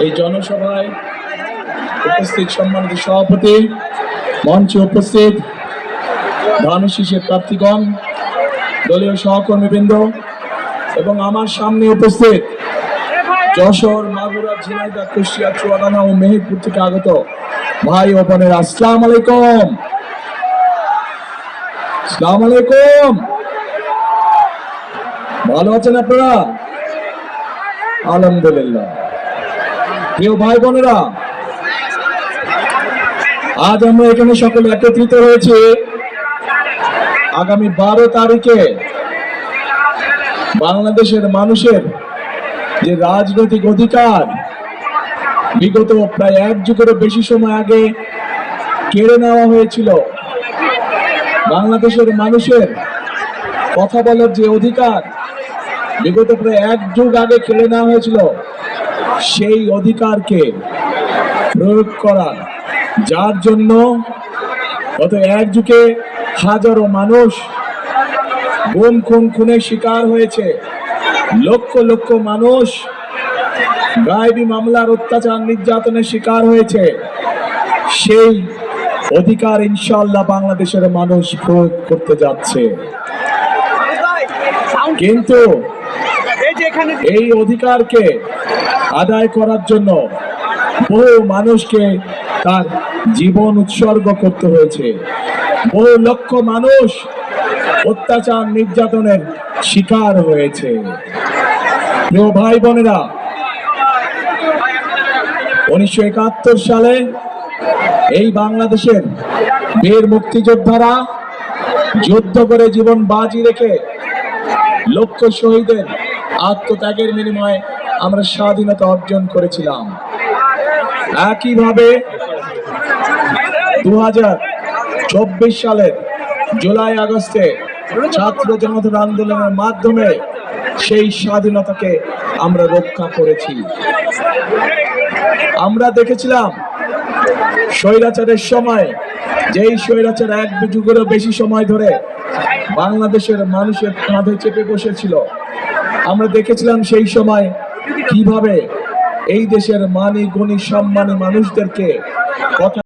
এই জনসভায় উপস্থিত সম্মানিত সভাপতি, মঞ্চে উপস্থিত ধানশীষের প্রার্থীগণ, দলীয় সহকর্মীবৃন্দ এবং আমার সামনে উপস্থিত যশোর, মাগুরা, ঝিনাইদহ, কুষ্টিয়া, চুয়াডাঙ্গা ও মেহেরপুর থেকে আগত ভাই ও বোনেরা, আসসালামু আলাইকুম। আসসালামু আলাইকুম। ভালো আছেন আপনারা? আলহামদুলিল্লাহ। প্রিয় ভাই বোনেরা, আজ আমরা এখানে সকলে একত্রিত হয়েছি আগামী 12 তারিখে বাংলাদেশের মানুষের যে রাজনৈতিক অধিকার বিগত প্রায় 1 যুগেরও বেশি সময় আগে কেড়ে নেওয়া হয়েছিল, বাংলাদেশের মানুষের কথা বলার যে অধিকার বিগত প্রায় 1 যুগ আগে কেড়ে নেওয়া হয়েছিল, সেই অধিকারকে প্রয়োগ করা, যার জন্য গত 1 যুগে হাজারো মানুষ গুম খুনের শিকার হয়েছে, লক্ষ লক্ষ মানুষ গায়েবী মামলার অত্যাচার নির্যাতনের শিকার হয়েছে। সেই অধিকার ইনশাআল্লাহ বাংলাদেশের মানুষ প্রয়োগ করতে যাচ্ছে, কিন্তু এই অধিকারকে আদায় করার জন্য বহু মানুষকে তার জীবন উৎসর্গ করতে হয়েছে, বহু লক্ষ মানুষ অত্যাচার নির্যাতনের শিকার হয়েছে। প্রিয় ভাই বোনেরা, 1971 সালে এই বাংলাদেশের বীর মুক্তিযোদ্ধারা যুদ্ধ করে জীবন বাজি রেখে লক্ষ শহীদের আত্মত্যাগের বিনিময়ে আমরা স্বাধীনতা অর্জন করেছিলাম। একইভাবে 2024 সালের জুলাই আগস্টে ছাত্র জনতার আন্দোলনের মাধ্যমে সেই স্বাধীনতাকে আমরা রক্ষা করেছি। আমরা দেখেছিলাম স্বৈরাচারের সময়, যেই স্বৈরাচার 1 যুগেরও বেশি সময় ধরে বাংলাদেশের মানুষের কাঁধে চেপে বসেছিল, আমরা দেখেছিলাম সেই সময় কিভাবে এই দেশের মানি গুণী সম্মানী মানুষদেরকে কথা